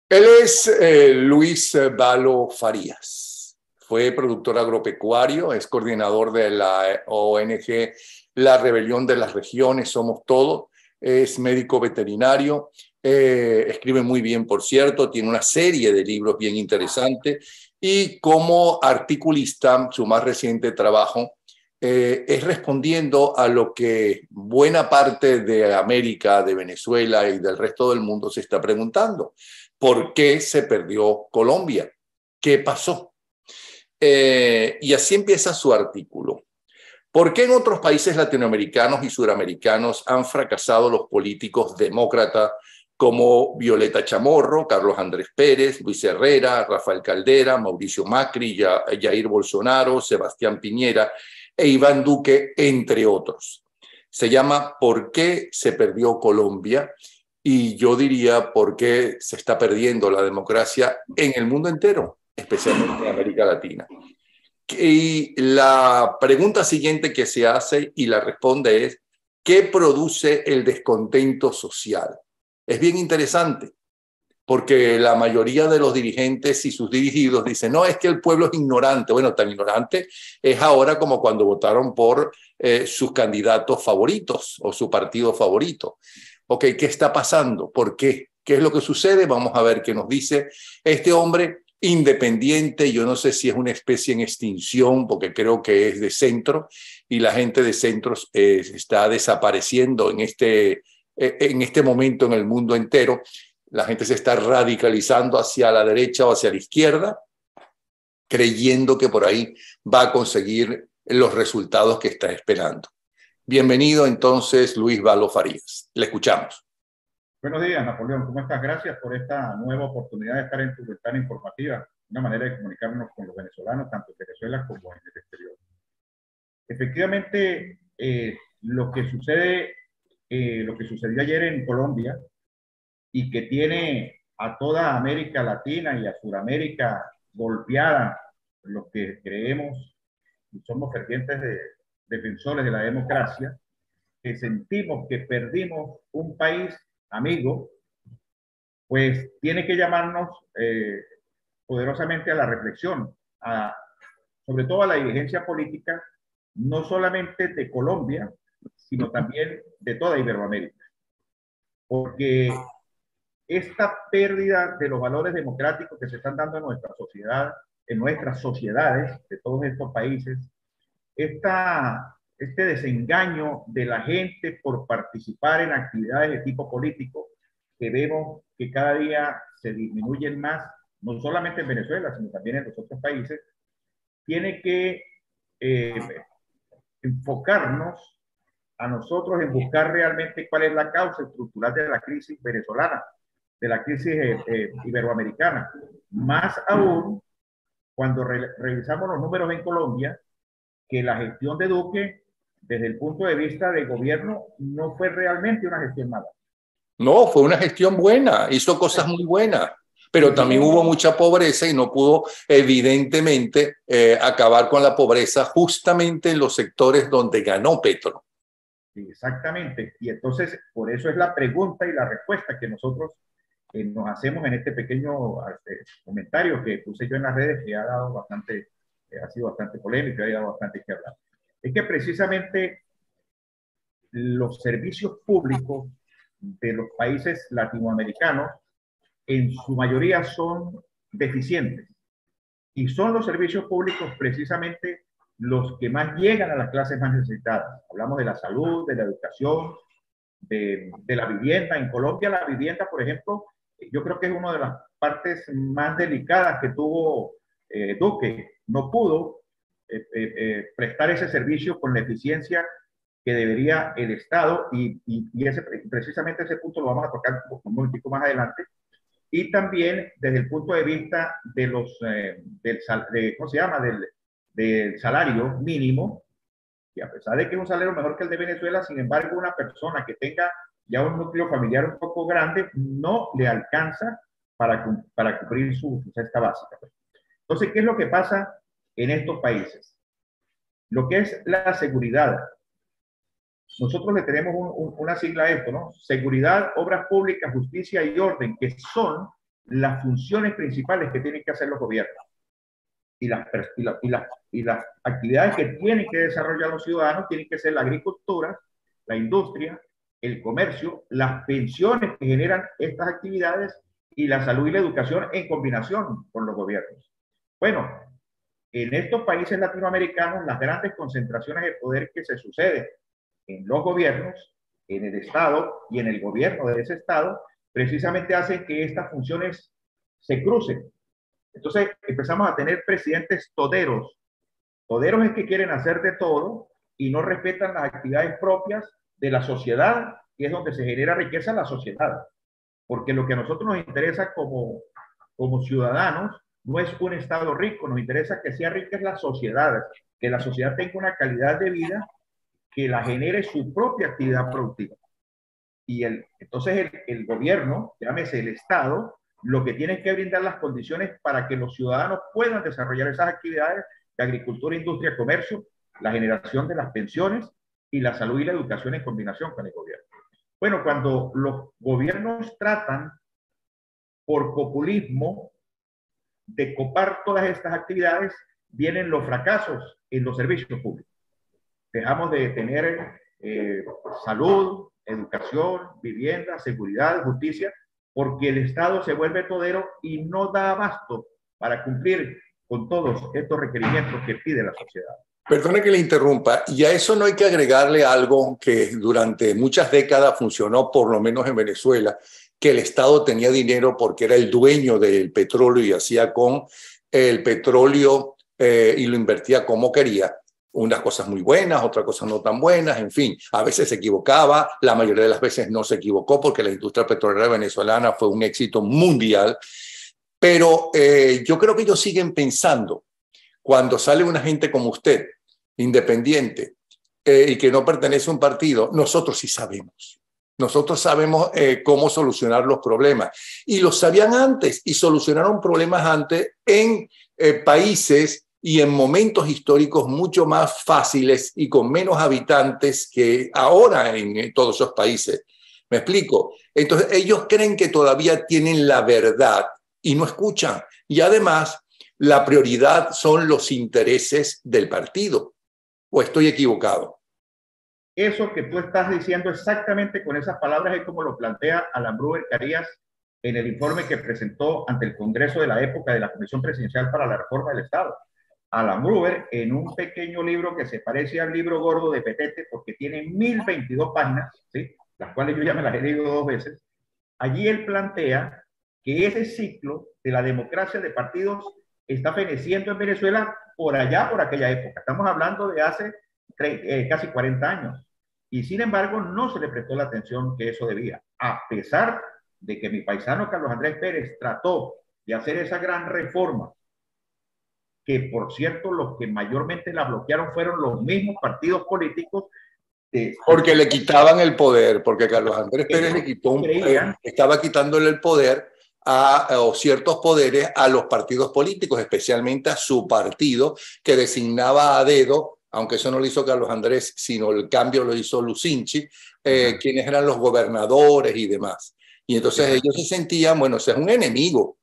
Él es Luis Valo Farías. Fue productor agropecuario, es coordinador de la ONG La Rebelión de las Regiones, Somos Todo. Es médico veterinario, escribe muy bien, por cierto, tiene una serie de libros bien interesantes y como articulista, su más reciente trabajo es respondiendo a lo que buena parte de América, de Venezuela y del resto del mundo se está preguntando. ¿Por qué se perdió Colombia? ¿Qué pasó? Y así empieza su artículo. ¿Por qué en otros países latinoamericanos y suramericanos han fracasado los políticos demócratas como Violeta Chamorro, Carlos Andrés Pérez, Luis Herrera, Rafael Caldera, Mauricio Macri, Jair Bolsonaro, Sebastián Piñera e Iván Duque, entre otros? Se llama ¿Por qué se perdió Colombia? Y yo diría ¿por qué se está perdiendo la democracia en el mundo entero, especialmente en América Latina? Y la pregunta siguiente que se hace y la responde es, ¿qué produce el descontento social? Es bien interesante, porque la mayoría de los dirigentes y sus dirigidos dicen, no, es que el pueblo es ignorante. Bueno, tan ignorante es ahora como cuando votaron por sus candidatos favoritos o su partido favorito. Ok, ¿qué está pasando? ¿Por qué? ¿Qué es lo que sucede? Vamos a ver qué nos dice este hombre independiente. Yo no sé si es una especie en extinción, porque creo que es de centro, y la gente de centros está desapareciendo en este momento en el mundo entero. La gente se está radicalizando hacia la derecha o hacia la izquierda, creyendo que por ahí va a conseguir los resultados que está esperando. Bienvenido entonces, Luis Valo Farías. Le escuchamos. Buenos días, Napoleón. ¿Cómo estás? Gracias por esta nueva oportunidad de estar en tu ventana informativa. Una manera de comunicarnos con los venezolanos, tanto en Venezuela como en el exterior. Efectivamente, lo que sucedió ayer en Colombia y que tiene a toda América Latina y a Sudamérica golpeada, los que creemos y somos fervientes defensores de la democracia, que sentimos que perdimos un país amigo, pues tiene que llamarnos poderosamente a la reflexión, sobre todo a la dirigencia política, no solamente de Colombia, sino también de toda Iberoamérica. Porque esta pérdida de los valores democráticos que se están dando en nuestra sociedad, en nuestras sociedades de todos estos países, este desengaño de la gente por participar en actividades de tipo político, que vemos que cada día se disminuyen más, no solamente en Venezuela, sino también en los otros países, tiene que eh, enfocarnos a nosotros en buscar realmente cuál es la causa estructural de la crisis venezolana, de la crisis iberoamericana. Más aún cuando revisamos los números en Colombia, que la gestión de Duque, desde el punto de vista del gobierno, no fue realmente una gestión mala. No, fue una gestión buena, hizo cosas muy buenas, pero también hubo mucha pobreza y no pudo evidentemente acabar con la pobreza justamente en los sectores donde ganó Petro. Exactamente. Y entonces, por eso es la pregunta y la respuesta que nosotros nos hacemos en este pequeño comentario que puse yo en las redes, que ha dado bastante, ha sido bastante polémico, ha dado bastante que hablar. Es que precisamente los servicios públicos de los países latinoamericanos en su mayoría son deficientes. Y son los servicios públicos precisamente los que más llegan a las clases más necesitadas. Hablamos de la salud, de la educación, de la vivienda. En Colombia la vivienda, por ejemplo, yo creo que es una de las partes más delicadas que tuvo Duque. No pudo prestar ese servicio con la eficiencia que debería el Estado precisamente ese punto lo vamos a tocar un momentico más adelante. Y también desde el punto de vista de ¿cómo se llama? Del salario mínimo, y a pesar de que es un salario mejor que el de Venezuela, sin embargo, una persona que tenga ya un núcleo familiar un poco grande no le alcanza para cubrir su cesta básica. Entonces, ¿qué es lo que pasa en estos países? Lo que es la seguridad. Nosotros le tenemos una sigla a esto, ¿no? Seguridad, obras públicas, justicia y orden, que son las funciones principales que tienen que hacer los gobiernos y las actividades que tienen que desarrollar los ciudadanos tienen que ser la agricultura, la industria, el comercio, las pensiones que generan estas actividades y la salud y la educación en combinación con los gobiernos. Bueno, en estos países latinoamericanos, las grandes concentraciones de poder que se suceden en los gobiernos, en el Estado y en el gobierno de ese Estado, precisamente hacen que estas funciones se crucen. Entonces empezamos a tener presidentes toderos. Toderos es que quieren hacer de todo y no respetan las actividades propias de la sociedad, que es donde se genera riqueza en la sociedad. Porque lo que a nosotros nos interesa como ciudadanos no es un Estado rico, nos interesa que sea rica la sociedad, que la sociedad tenga una calidad de vida que la genere su propia actividad productiva. Y entonces el gobierno, llámese el Estado, lo que tiene que brindar las condiciones para que los ciudadanos puedan desarrollar esas actividades de agricultura, industria, comercio, la generación de las pensiones y la salud y la educación en combinación con el gobierno. Bueno, cuando los gobiernos tratan por populismo de copar todas estas actividades, vienen los fracasos en los servicios públicos. Dejamos de tener salud, educación, vivienda, seguridad, justicia, porque el Estado se vuelve todero y no da abasto para cumplir con todos estos requerimientos que pide la sociedad. Perdone que le interrumpa, y a eso no hay que agregarle algo que durante muchas décadas funcionó, por lo menos en Venezuela, que el Estado tenía dinero porque era el dueño del petróleo y hacía con el petróleo y lo invertía como quería. Unas cosas muy buenas, otras cosas no tan buenas, en fin, a veces se equivocaba, la mayoría de las veces no se equivocó porque la industria petrolera venezolana fue un éxito mundial, pero yo creo que ellos siguen pensando, cuando sale una gente como usted, independiente, y que no pertenece a un partido, nosotros sí sabemos. Nosotros sabemos cómo solucionar los problemas. Y lo sabían antes y solucionaron problemas antes en países y en momentos históricos mucho más fáciles y con menos habitantes que ahora en todos esos países. ¿Me explico? Entonces ellos creen que todavía tienen la verdad y no escuchan. Y además la prioridad son los intereses del partido. ¿O estoy equivocado? Eso que tú estás diciendo exactamente con esas palabras es como lo plantea Alan Gruber Carías en el informe que presentó ante el Congreso de la época de la Comisión Presidencial para la Reforma del Estado. Alan Gruber, en un pequeño libro que se parece al libro gordo de Petete, porque tiene 1022 páginas, ¿sí?, las cuales yo ya me las he leído 2 veces, allí él plantea que ese ciclo de la democracia de partidos está feneciendo en Venezuela por allá, por aquella época. Estamos hablando de hace casi 40 años. Y sin embargo, no se le prestó la atención que eso debía, a pesar de que mi paisano Carlos Andrés Pérez trató de hacer esa gran reforma, que por cierto los que mayormente la bloquearon fueron los mismos partidos políticos. Porque le quitaban el poder, porque Carlos Andrés Pérez le quitó estaba quitándole el poder o ciertos poderes a los partidos políticos, especialmente a su partido, que designaba a dedo, aunque eso no lo hizo Carlos Andrés, sino el cambio lo hizo Lucinchi, quienes eran los gobernadores y demás. Y entonces ellos se sentían, bueno, ese es un enemigo.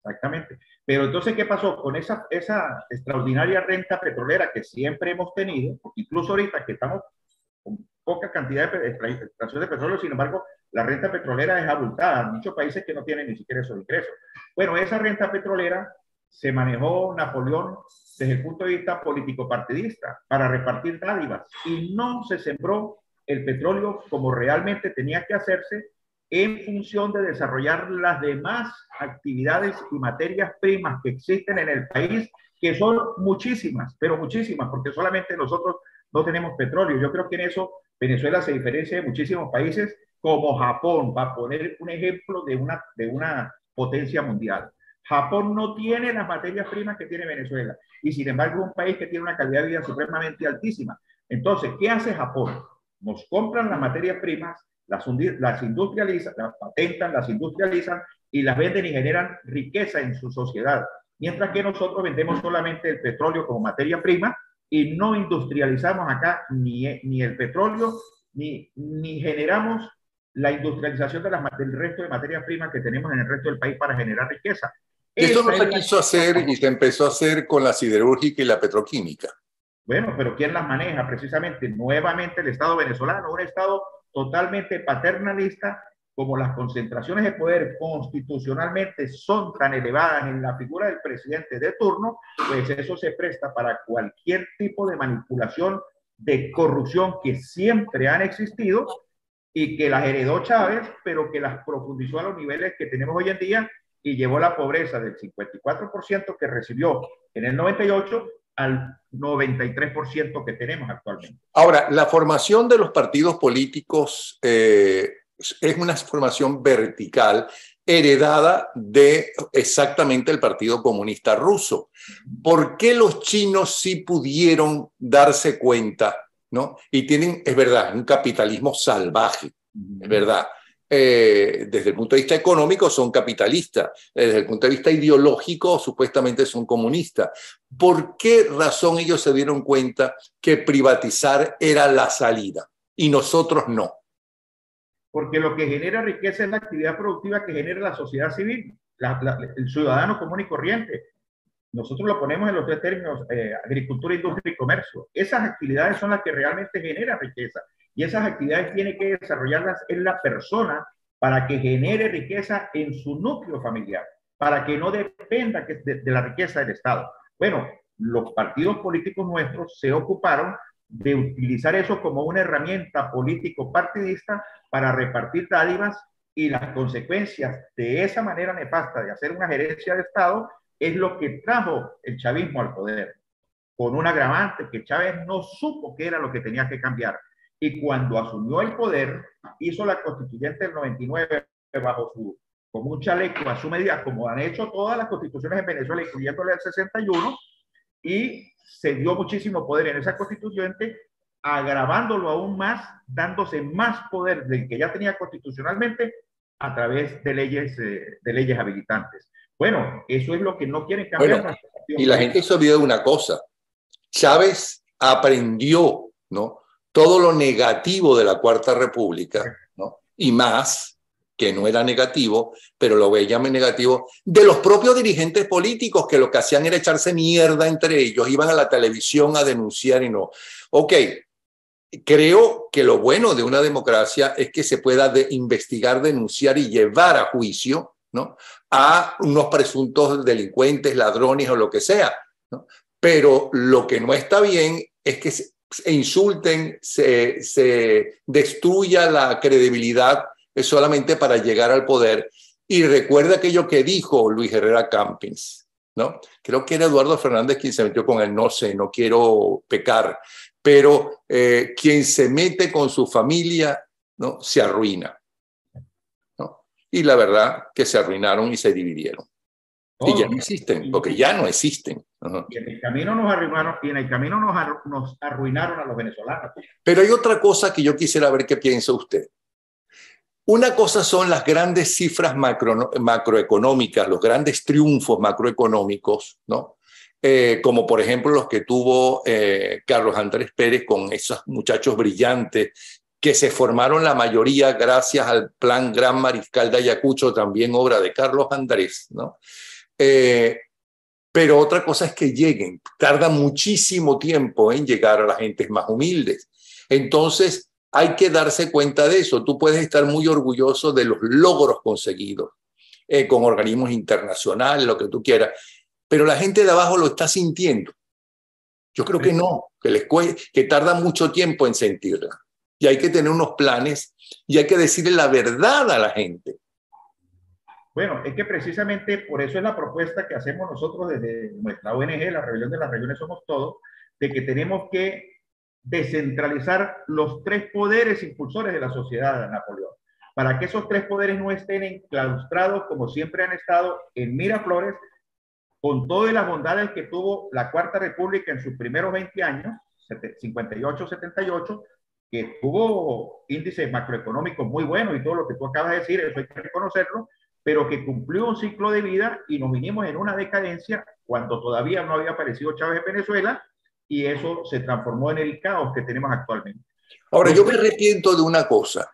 Exactamente. Pero entonces, ¿qué pasó? Con esa extraordinaria renta petrolera que siempre hemos tenido, incluso ahorita que estamos con poca cantidad de extracción de petróleo, sin embargo, la renta petrolera es abultada. Hay muchos países que no tienen ni siquiera esos ingresos. Bueno, esa renta petrolera se manejó Napoleón desde el punto de vista político-partidista para repartir dádivas y no se sembró el petróleo como realmente tenía que hacerse en función de desarrollar las demás actividades y materias primas que existen en el país, que son muchísimas, pero muchísimas, porque solamente nosotros no tenemos petróleo. Yo creo que en eso Venezuela se diferencia de muchísimos países como Japón, para poner un ejemplo de una potencia mundial. Japón no tiene las materias primas que tiene Venezuela y sin embargo es un país que tiene una calidad de vida supremamente altísima. Entonces, ¿qué hace Japón? Nos compran las materias primas, las industrializan, las patentan, las industrializan y las venden y generan riqueza en su sociedad. Mientras que nosotros vendemos solamente el petróleo como materia prima y no industrializamos acá ni el petróleo, ni generamos la industrialización del resto de materias primas que tenemos en el resto del país para generar riqueza. Y esto no se quiso hacer y se empezó a hacer con la siderúrgica y la petroquímica. Bueno, pero ¿quién las maneja? Precisamente, nuevamente el Estado venezolano, un Estado totalmente paternalista, como las concentraciones de poder constitucionalmente son tan elevadas en la figura del presidente de turno, pues eso se presta para cualquier tipo de manipulación, de corrupción que siempre han existido y que las heredó Chávez, pero que las profundizó a los niveles que tenemos hoy en día y llevó la pobreza del 54% que recibió en el 98 al 93% que tenemos actualmente. Ahora, la formación de los partidos políticos es una formación vertical heredada de exactamente el Partido Comunista Ruso. ¿Por qué los chinos sí pudieron darse cuenta, ¿no? Y tienen, es verdad, un capitalismo salvaje, es verdad. Desde el punto de vista económico son capitalistas, desde el punto de vista ideológico supuestamente son comunistas. ¿Por qué razón ellos se dieron cuenta que privatizar era la salida y nosotros no? Porque lo que genera riqueza es la actividad productiva que genera la sociedad civil, el ciudadano común y corriente. Nosotros lo ponemos en los tres términos, agricultura, industria y comercio. Esas actividades son las que realmente generan riqueza. Y esas actividades tiene que desarrollarlas en la persona para que genere riqueza en su núcleo familiar, para que no dependa de la riqueza del Estado. Bueno, los partidos políticos nuestros se ocuparon de utilizar eso como una herramienta político-partidista para repartir dádivas, y las consecuencias de esa manera nefasta de hacer una gerencia de Estado es lo que trajo el chavismo al poder, con un agravante que Chávez no supo qué era lo que tenía que cambiar. Y cuando asumió el poder, hizo la constituyente del 99 bajo como un chaleco a su medida, como han hecho todas las constituciones en Venezuela, incluyendo la del 61, y se dio muchísimo poder en esa constituyente, agravándolo aún más, dándose más poder del que ya tenía constitucionalmente a través de leyes habilitantes. Bueno, eso es lo que no quieren cambiar. Bueno, y la gente se olvida de una cosa. Chávez aprendió, ¿no?, todo lo negativo de la Cuarta República, ¿no?, y más, que no era negativo, pero lo veían negativo, de los propios dirigentes políticos, que lo que hacían era echarse mierda entre ellos, iban a la televisión a denunciar y no. Ok, creo que lo bueno de una democracia es que se pueda investigar, denunciar y llevar a juicio, ¿no?, a unos presuntos delincuentes, ladrones o lo que sea, ¿no? Pero lo que no está bien es que se insulten, se destruya la credibilidad solamente para llegar al poder. Y recuerda aquello que dijo Luis Herrera Campins, ¿no? Creo que era Eduardo Fernández quien se metió con él, no sé, no quiero pecar, pero quien se mete con su familia, ¿no?, se arruina, ¿no? Y la verdad que se arruinaron y se dividieron. Y ya no existen, porque ya no existen. Y en el camino nos arruinaron, y en el camino nos arruinaron a los venezolanos. Pero hay otra cosa que yo quisiera ver qué piensa usted. Una cosa son las grandes cifras macroeconómicas, los grandes triunfos macroeconómicos, ¿no? Como por ejemplo los que tuvo Carlos Andrés Pérez con esos muchachos brillantes que se formaron la mayoría gracias al Plan Gran Mariscal de Ayacucho, también obra de Carlos Andrés, ¿no? Pero otra cosa es que lleguen, tarda muchísimo tiempo en llegar a las gentes más humildes. Entonces hay que darse cuenta de eso. Tú puedes estar muy orgulloso de los logros conseguidos con organismos internacionales, lo que tú quieras, pero la gente de abajo lo está sintiendo. Yo creo que no, que tarda mucho tiempo en sentirla. Y hay que tener unos planes y hay que decirle la verdad a la gente. Bueno, es que precisamente por eso es la propuesta que hacemos nosotros desde nuestra ONG, la Rebelión de las Regiones Somos Todos, de que tenemos que descentralizar los tres poderes impulsores de la sociedad de Napoleón, para que esos tres poderes no estén enclaustrados como siempre han estado en Miraflores, con todas las bondades que tuvo la Cuarta República en sus primeros 20 años, 58-78, que tuvo índices macroeconómicos muy buenos y todo lo que tú acabas de decir, eso hay que reconocerlo, pero que cumplió un ciclo de vida y nos vinimos en una decadencia cuando todavía no había aparecido Chávez en Venezuela, y eso se transformó en el caos que tenemos actualmente. Ahora, yo me arrepiento de una cosa.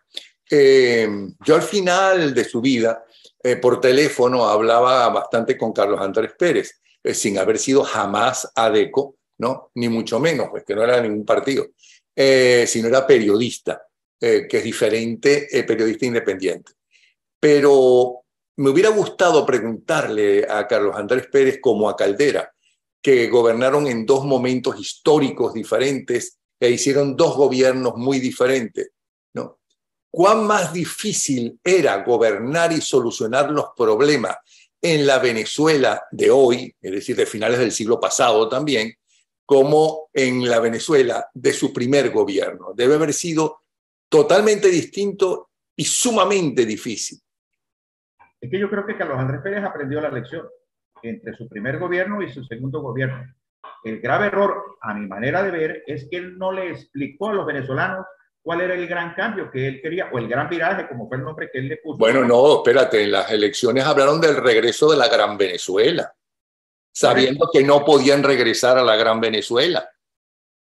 Yo al final de su vida, por teléfono, hablaba bastante con Carlos Andrés Pérez, sin haber sido jamás ADECO, ¿no? Ni mucho menos, pues que no era ningún partido, sino era periodista, que es diferente, periodista independiente. Pero me hubiera gustado preguntarle a Carlos Andrés Pérez como a Caldera, que gobernaron en dos momentos históricos diferentes e hicieron dos gobiernos muy diferentes, ¿no? ¿Cuán más difícil era gobernar y solucionar los problemas en la Venezuela de hoy, es decir, de finales del siglo pasado también, como en la Venezuela de su primer gobierno? Debe haber sido totalmente distinto y sumamente difícil. Es que yo creo que Carlos Andrés Pérez aprendió la lección entre su primer gobierno y su segundo gobierno. El grave error, a mi manera de ver, es que él no le explicó a los venezolanos cuál era el gran cambio que él quería, o el gran viraje, como fue el nombre que él le puso. Bueno, no, espérate, en las elecciones hablaron del regreso de la Gran Venezuela, sabiendo que no podían regresar a la Gran Venezuela.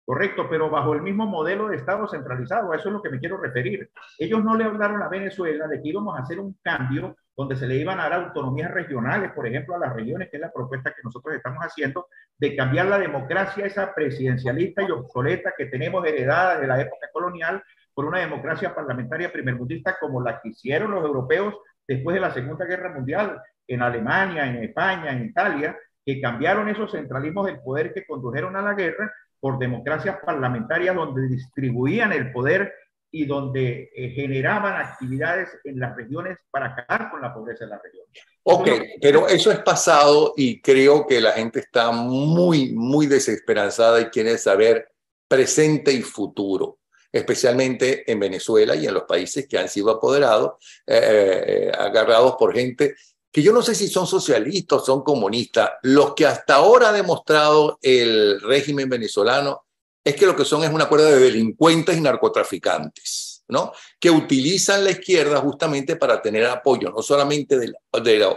Correcto, pero bajo el mismo modelo de Estado centralizado, a eso es lo que me quiero referir. Ellos no le hablaron a Venezuela de que íbamos a hacer un cambio donde se le iban a dar autonomías regionales, por ejemplo, a las regiones, que es la propuesta que nosotros estamos haciendo, de cambiar la democracia esa presidencialista y obsoleta que tenemos heredada de la época colonial por una democracia parlamentaria primermundista como la que hicieron los europeos después de la Segunda Guerra Mundial, en Alemania, en España, en Italia, que cambiaron esos centralismos del poder que condujeron a la guerra por democracias parlamentarias donde distribuían el poder y donde generaban actividades en las regiones para acabar con la pobreza de las regiones. Ok, pero eso es pasado y creo que la gente está muy, muy desesperanzada y quiere saber presente y futuro, especialmente en Venezuela y en los países que han sido apoderados, agarrados por gente que yo no sé si son socialistas o son comunistas. Los que hasta ahora ha demostrado el régimen venezolano es que lo que son es una cuerda de delincuentes y narcotraficantes, ¿no? Que utilizan la izquierda justamente para tener apoyo, no solamente de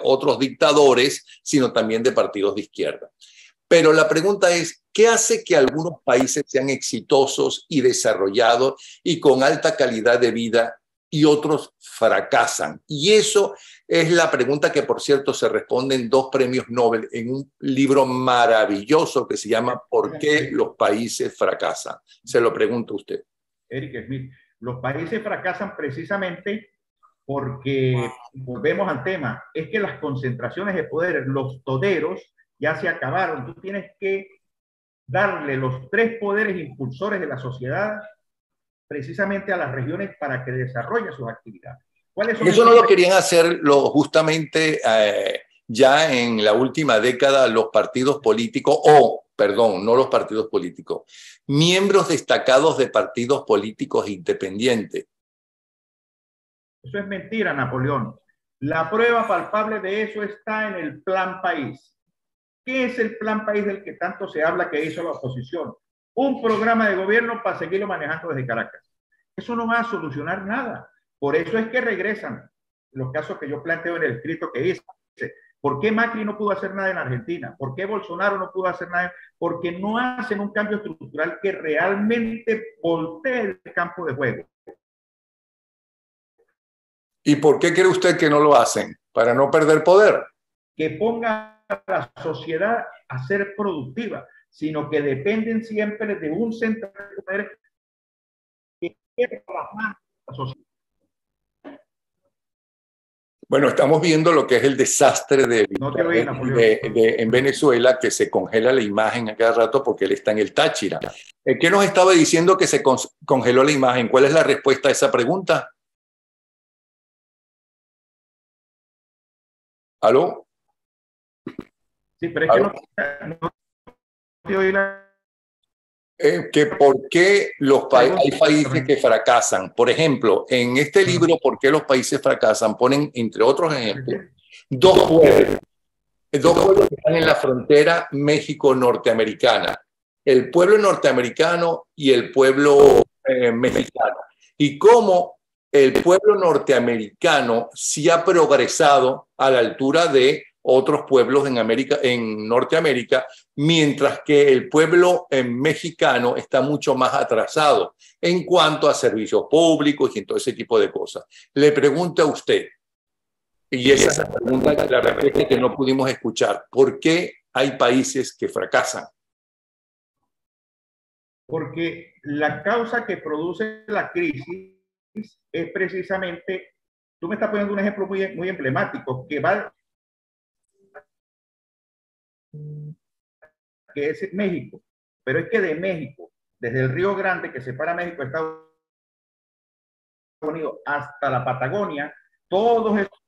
otros dictadores, sino también de partidos de izquierda. Pero la pregunta es, ¿qué hace que algunos países sean exitosos y desarrollados y con alta calidad de vida y otros fracasan? Y eso es la pregunta que, por cierto, se responde en 2 premios Nobel en un libro maravilloso que se llama ¿Por qué los países fracasan? Se lo pregunto a usted. Eric Smith, los países fracasan precisamente porque, volvemos al tema, es que las concentraciones de poder, los toderos, ya se acabaron. Tú tienes que darle los 3 poderes impulsores de la sociedad precisamente a las regiones para que desarrollen sus actividades. Eso no lo querían hacer justamente ya en la última década los partidos políticos, perdón, no los partidos políticos, miembros destacados de partidos políticos independientes. Eso es mentira, Napoleón. La prueba palpable de eso está en el Plan País. ¿Qué es el Plan País del que tanto se habla que hizo la oposición? Un programa de gobierno para seguirlo manejando desde Caracas. Eso no va a solucionar nada. Por eso es que regresan los casos que yo planteo en el escrito que hice. ¿Por qué Macri no pudo hacer nada en Argentina? ¿Por qué Bolsonaro no pudo hacer nada? Porque no hacen un cambio estructural que realmente voltee el campo de juego. ¿Y por qué cree usted que no lo hacen? Para no perder poder. Que ponga a la sociedad a ser productiva, sino que dependen siempre de un centro de poder que quiere trabajar la sociedad. Bueno, estamos viendo lo que es el desastre en Venezuela, que se congela la imagen a cada rato porque él está en el Táchira. ¿Qué nos estaba diciendo que se congeló la imagen? ¿Cuál es la respuesta a esa pregunta? ¿Aló? Sí, pero es que no te oí la... Que por qué hay países que fracasan. Por ejemplo, en este libro, ¿Por qué los países fracasan?, ponen, entre otros ejemplos, 2 pueblos. 2 pueblos que están en la frontera México-norteamericana. El pueblo norteamericano y el pueblo mexicano. Y cómo el pueblo norteamericano sí ha progresado a la altura de otros pueblos en América, en Norteamérica, mientras que el pueblo mexicano está mucho más atrasado en cuanto a servicios públicos y en todo ese tipo de cosas. Le pregunto a usted, y esa es la pregunta, la respuesta que no pudimos escuchar, ¿por qué hay países que fracasan? Porque la causa que produce la crisis es precisamente, tú me estás poniendo un ejemplo muy emblemático, que es México, pero es que de México, desde el Río Grande que separa México de Estados Unidos hasta la Patagonia, todos estos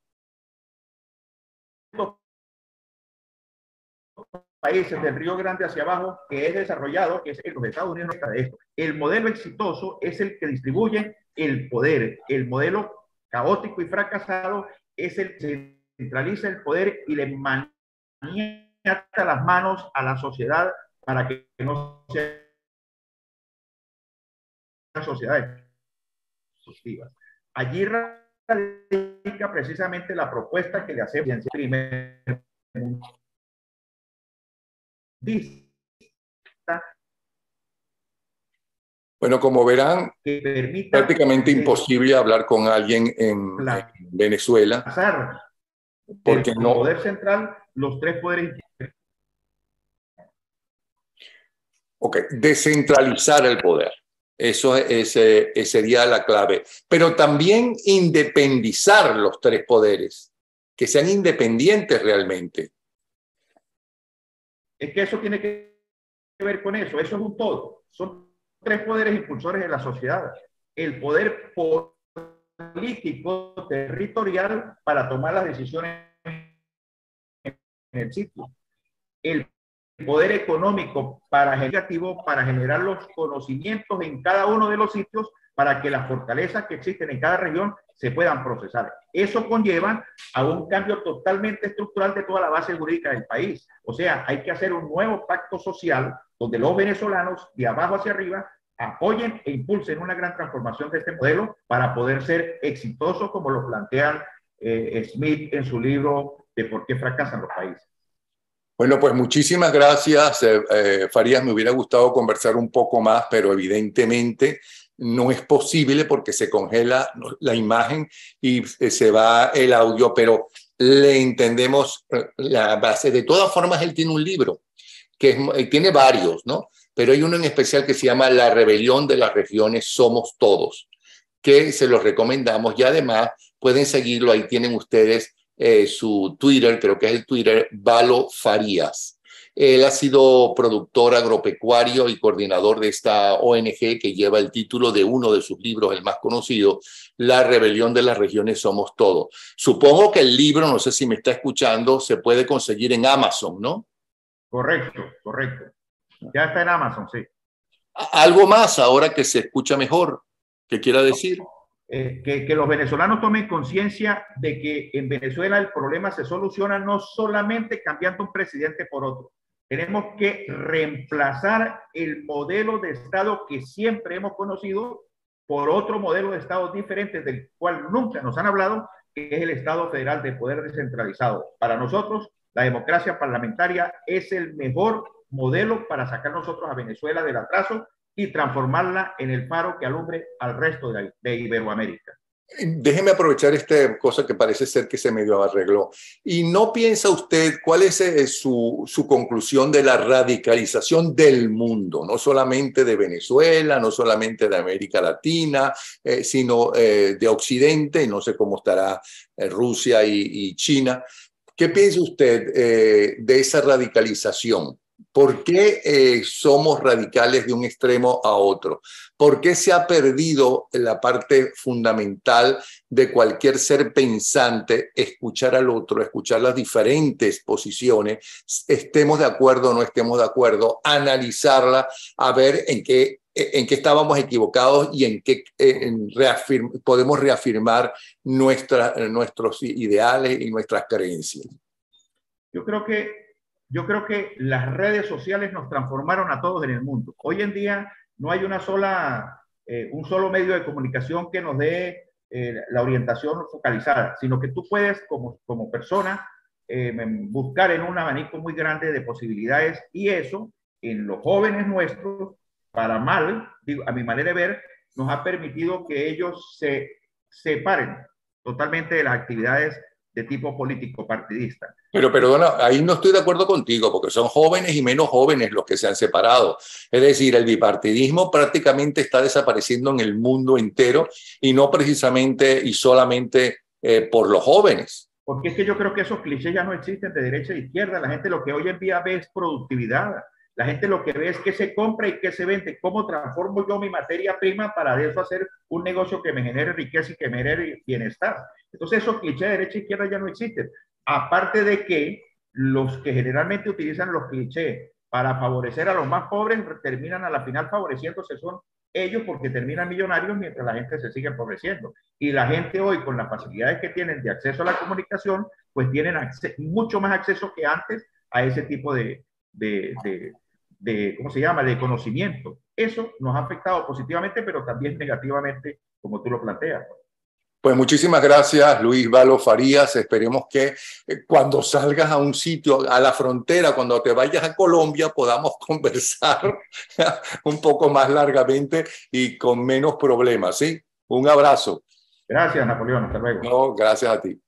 países del Río Grande hacia abajo, que es desarrollado, que es en los Estados Unidos, no está de esto. El modelo exitoso es el que distribuye el poder. El modelo caótico y fracasado es el que centraliza el poder y le maniata las manos a la sociedad para que no sean sociedades positivas. Allí radica precisamente la propuesta que le hacemos en primer Bueno, como verán, que permita prácticamente imposible hablar con alguien en Venezuela, pasar porque del no. poder central los tres poderes. Ok, descentralizar el poder. Eso sería la clave. Pero también independizar los tres poderes, que sean independientes realmente. Es que eso tiene que ver con eso. Eso es un todo. Son tres poderes impulsores de la sociedad. El poder político, territorial, para tomar las decisiones en el sitio. El poder económico para generar los conocimientos en cada uno de los sitios para que las fortalezas que existen en cada región se puedan procesar. Eso conlleva a un cambio totalmente estructural de toda la base jurídica del país. O sea, hay que hacer un nuevo pacto social donde los venezolanos de abajo hacia arriba apoyen e impulsen una gran transformación de este modelo para poder ser exitosos como lo plantean Smith en su libro de por qué fracasan los países. Bueno, pues muchísimas gracias, Farías. Me hubiera gustado conversar un poco más, pero evidentemente no es posible porque se congela la imagen y se va el audio, pero le entendemos la base. De todas formas, él tiene un libro, tiene varios, ¿no? Pero hay uno en especial que se llama La rebelión de las regiones somos todos, que se los recomendamos y además pueden seguirlo. Ahí tienen ustedes su Twitter, creo que es el Twitter, Valo Farías. Él ha sido productor agropecuario y coordinador de esta ONG que lleva el título de uno de sus libros, el más conocido, La rebelión de las regiones somos todos. Supongo que el libro, no sé si me está escuchando, se puede conseguir en Amazon, ¿no? Correcto, correcto. Ya está en Amazon, sí. ¿Algo más ahora que se escucha mejor que quiera decir? Que los venezolanos tomen conciencia de que en Venezuela el problema se soluciona no solamente cambiando un presidente por otro. Tenemos que reemplazar el modelo de Estado que siempre hemos conocido por otro modelo de Estado diferente del cual nunca nos han hablado, que es el Estado federal de poder descentralizado. Para nosotros, la democracia parlamentaria es el mejor modelo para sacar nosotros a Venezuela del atraso y transformarla en el faro que alumbre al resto de Iberoamérica. Déjeme aprovechar esta cosa que parece ser que se medio arregló. ¿Y no piensa usted cuál es su conclusión de la radicalización del mundo? No solamente de Venezuela, no solamente de América Latina, sino de Occidente, no sé cómo estará Rusia y China. ¿Qué piensa usted de esa radicalización? ¿Por qué somos radicales de un extremo a otro? ¿Por qué se ha perdido la parte fundamental de cualquier ser pensante, escuchar al otro, escuchar las diferentes posiciones, estemos de acuerdo o no estemos de acuerdo, analizarla, a ver en qué estábamos equivocados y en qué podemos reafirmar nuestros ideales y nuestras creencias? Yo creo que las redes sociales nos transformaron a todos en el mundo. Hoy en día no hay un solo medio de comunicación que nos dé la orientación focalizada, sino que tú puedes como persona buscar en un abanico muy grande de posibilidades, y eso en los jóvenes nuestros, para mal, digo, a mi manera de ver, nos ha permitido que ellos se separen totalmente de las actividades de tipo político partidista. Pero perdona, ahí no estoy de acuerdo contigo, porque son jóvenes y menos jóvenes los que se han separado. Es decir, el bipartidismo prácticamente está desapareciendo en el mundo entero y no precisamente y solamente por los jóvenes. Porque es que yo creo que esos clichés ya no existen de derecha e izquierda. La gente lo que hoy en día ve es productividad. La gente lo que ve es qué se compra y qué se vende. ¿Cómo transformo yo mi materia prima para de eso hacer un negocio que me genere riqueza y que me genere bienestar? Entonces esos clichés de derecha e izquierda ya no existen. Aparte de que los que generalmente utilizan los clichés para favorecer a los más pobres terminan a la final favoreciéndose son ellos, porque terminan millonarios mientras la gente se sigue empobreciendo. Y la gente hoy, con las facilidades que tienen de acceso a la comunicación, pues tienen mucho más acceso que antes a ese tipo ¿cómo se llama?, de conocimiento. Eso nos ha afectado positivamente, pero también negativamente, como tú lo planteas. Pues muchísimas gracias, Luis Valo Farías. Esperemos que cuando salgas a un sitio, a la frontera, cuando te vayas a Colombia, podamos conversar un poco más largamente y con menos problemas, ¿sí? Un abrazo. Gracias, Napoleón. Hasta luego. No, gracias a ti.